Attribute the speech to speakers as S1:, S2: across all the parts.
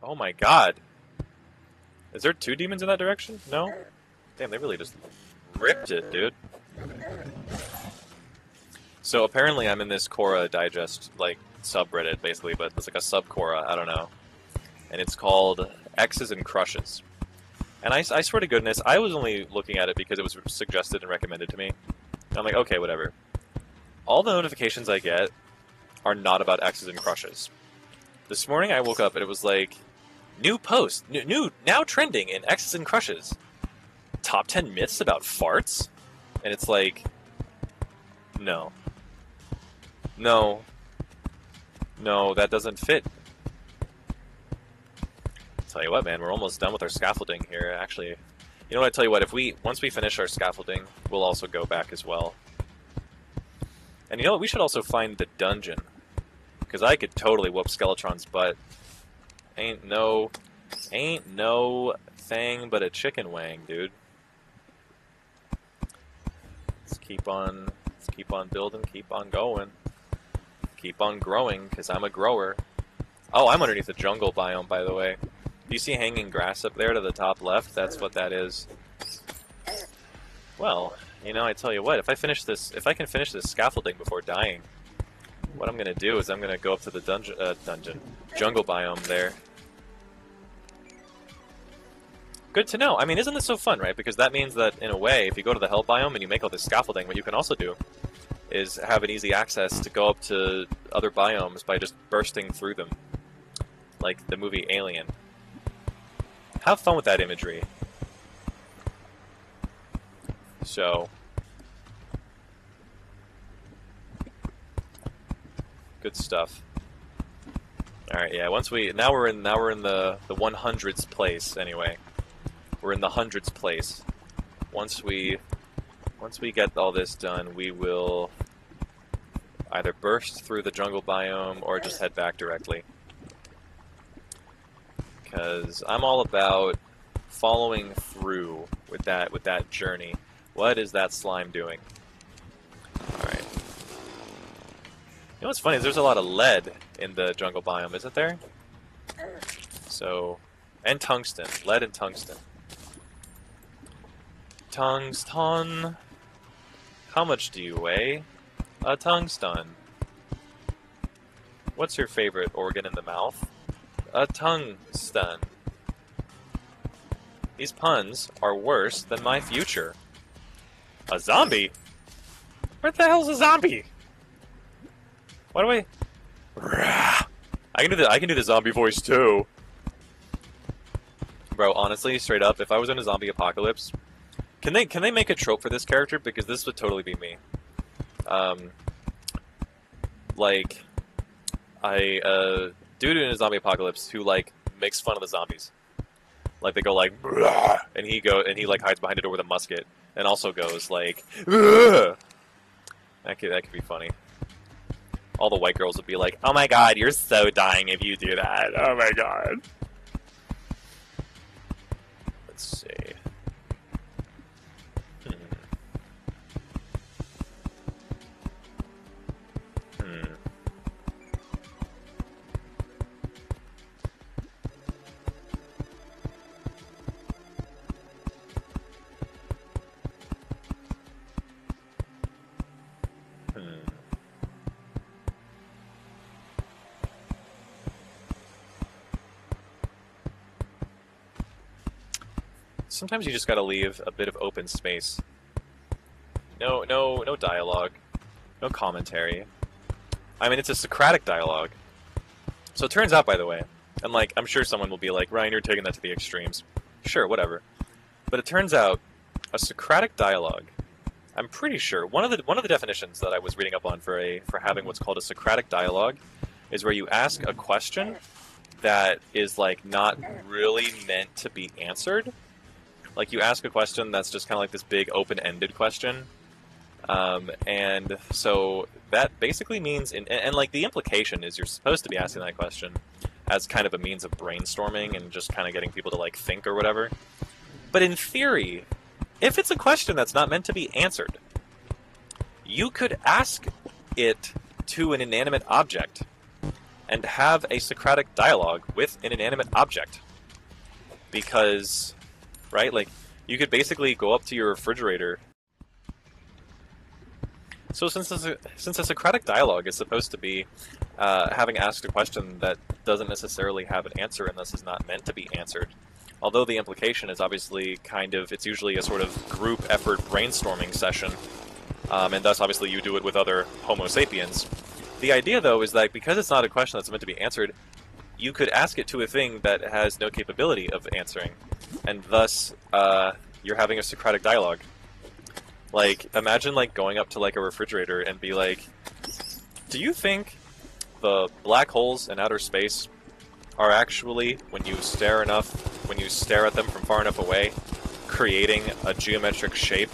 S1: Oh my god. Is there two demons in that direction? No? Damn, they really just ripped it, dude. So apparently I'm in this Korra digest, like, subreddit, basically, but it's like a sub-Korra, I don't know. And it's called X's and Crushes. And I swear to goodness, I was only looking at it because it was suggested and recommended to me. And I'm like, okay, whatever. All the notifications I get are not about X's and Crushes. This morning I woke up and it was like, new post, new now trending in X's and Crushes. Top 10 myths about farts? And it's like, no. No. No, that doesn't fit. Tell you what, man, we're almost done with our scaffolding here. Actually, you know what? I tell you what, once we finish our scaffolding, we'll also go back as well. And you know what? We should also find the dungeon, because I could totally whoop Skeletron's butt. Ain't no thing but a chicken wang, dude. Let's keep on building, keep on going, keep on growing, because I'm a grower. Oh, I'm underneath the jungle biome, by the way. Do you see hanging grass up there to the top left? That's what that is. Well, you know, I tell you what, if I can finish this scaffolding before dying, what I'm gonna do is I'm gonna go up to the jungle biome there. Good to know. I mean, isn't this so fun, right? Because that means that, in a way, if you go to the hell biome and you make all this scaffolding, what you can also do is have an easy access to go up to other biomes by just bursting through them. Like the movie Alien. Have fun with that imagery. So, good stuff. All right, yeah. Now we're in the 100th place anyway. We're in the 100th place. Once we get all this done, we will either burst through the jungle biome or just head back directly. Because I'm all about following through with that journey. What is that slime doing? Alright. You know what's funny is there's a lot of lead in the jungle biome, isn't there? So, and tungsten. Lead and tungsten. Tungsten. How much do you weigh? A tungsten. What's your favorite organ in the mouth? A tungsten. These puns are worse than my future. A zombie? Where the hell's a zombie? Why do I can do the zombie voice too. Bro, honestly, straight up, if I was in a zombie apocalypse, can they make a trope for this character? Because this would totally be me. Like, dude in a zombie apocalypse who like makes fun of the zombies. Like they go like, and he like hides behind a door with a musket, and also goes like, that could be funny. All the white girls would be like, "Oh my god, you're so dying if you do that. Oh my god." Let's see. Sometimes you just gotta leave a bit of open space. No dialogue, no commentary. I mean, it's a Socratic dialogue. So it turns out, by the way, and like, I'm sure someone will be like, Ryan, you're taking that to the extremes. Sure, whatever. But it turns out, a Socratic dialogue, I'm pretty sure, one of the definitions that I was reading up on for having what's called a Socratic dialogue is where you ask a question that is like not really meant to be answered. Like, you ask a question that's just kind of like this big open-ended question. And so that basically means, and like the implication is you're supposed to be asking that question as kind of a means of brainstorming and just kind of getting people to like think or whatever. But in theory, if it's a question that's not meant to be answered, you could ask it to an inanimate object and have a Socratic dialogue with an inanimate object. Because, right, like, you could basically go up to your refrigerator. So since a Socratic dialogue is supposed to be having asked a question that doesn't necessarily have an answer and thus is not meant to be answered, although the implication is obviously kind of, it's usually a sort of group effort brainstorming session, and thus obviously you do it with other Homo sapiens. The idea, though, is that because it's not a question that's meant to be answered, you could ask it to a thing that has no capability of answering, and thus you're having a Socratic dialogue. Like, imagine like going up to like a refrigerator and be like, do you think the black holes in outer space are actually, when you stare at them from far enough away, creating a geometric shape?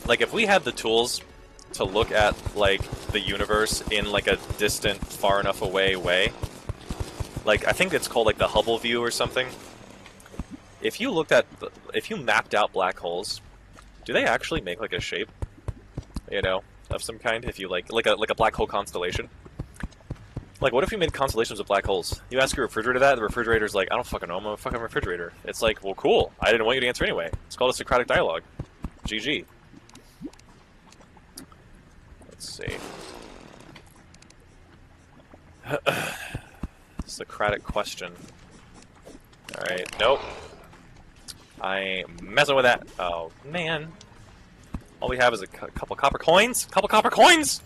S1: Like, if we had the tools to look at like the universe in like a distant, far enough away way, like I think it's called like the Hubble view or something. If you mapped out black holes, do they actually make like a shape, you know, of some kind? If you like a black hole constellation. Like, what if you made constellations of black holes? You ask your refrigerator that, the refrigerator's like, I don't fucking know, I'm a fucking refrigerator. It's like, well, cool. I didn't want you to answer anyway. It's called a Socratic dialogue. GG. Let's see. Socratic question. Alright, nope. I ain't messing with that. Oh, man. All we have is a couple copper coins? Couple copper coins?!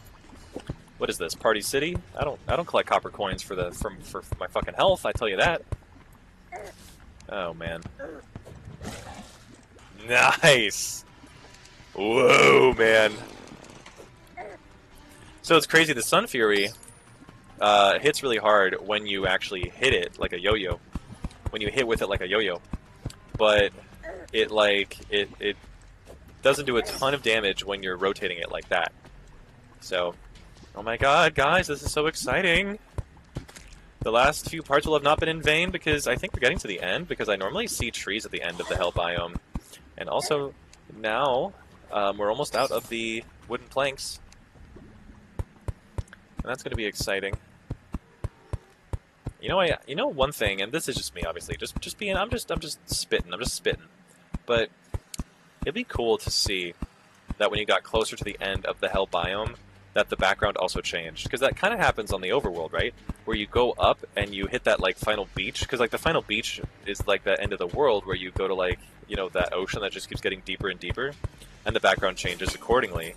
S1: What is this, Party City? I don't collect copper coins for my fucking health, I tell you that. Oh, man. Nice! Whoa, man. So it's crazy, the Sun Fury hits really hard when you actually hit it like a yo-yo. When you hit with it like a yo-yo. But it doesn't do a ton of damage when you're rotating it like that. So, oh my god, guys, this is so exciting! The last few parts will have not been in vain because I think we're getting to the end, because I normally see trees at the end of the Hell biome. And also, now, we're almost out of the wooden planks. And that's going to be exciting. You know, one thing, and this is just me, obviously, I'm just spitting. But it'd be cool to see that when you got closer to the end of the Hell biome, that the background also changed. Because that kind of happens on the overworld, right? Where you go up and you hit that, like, final beach. Because, like, the final beach is, like, the end of the world where you go to, like, you know, that ocean that just keeps getting deeper and deeper. And the background changes accordingly.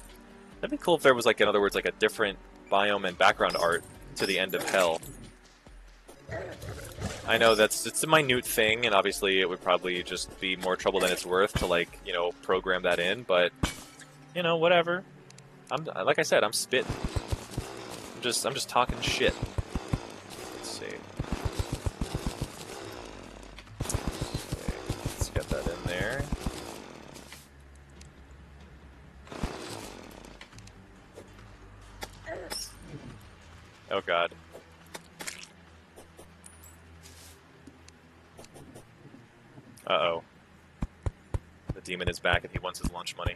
S1: That'd be cool if there was, like, in other words, like, a different biome and background art to the end of Hell. I know it's a minute thing, and obviously it would probably just be more trouble than it's worth to, like, you know, program that in, but, you know, whatever. Like I said, I'm spitting. I'm just talking shit. Let's see. Let's get that in there. Oh god. Uh-oh. The demon is back and he wants his lunch money.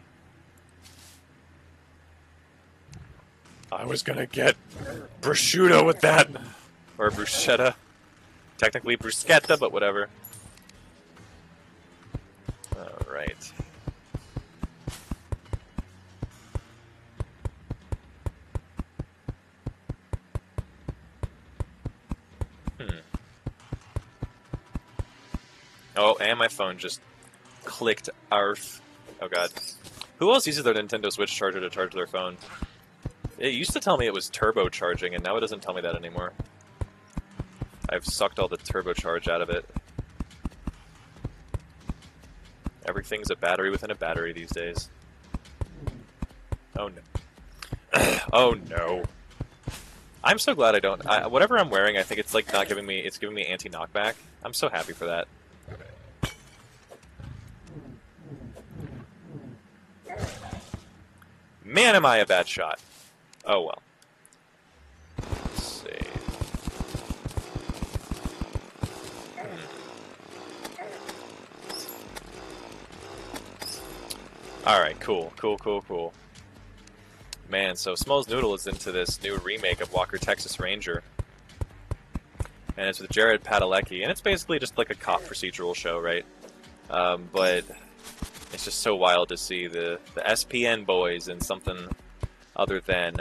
S1: I was gonna get prosciutto with that! Or bruschetta. Technically bruschetta, but whatever. Alright. Oh, and my phone just clicked ARF. Oh god. Who else uses their Nintendo Switch charger to charge their phone? It used to tell me it was turbocharging, and now it doesn't tell me that anymore. I've sucked all the turbocharge out of it. Everything's a battery within a battery these days. Oh no. Oh no. I'm so glad I don't... whatever I'm wearing, I think it's like not giving me... It's giving me anti-knockback. I'm so happy for that. Man, am I a bad shot. Oh well. Let's see. Alright, cool. Man, so Smalls Noodle is into this new remake of Walker Texas Ranger. and it's with Jared Padalecki, and it's basically just like a cop procedural show, right? But it's just so wild to see the SPN boys in something other than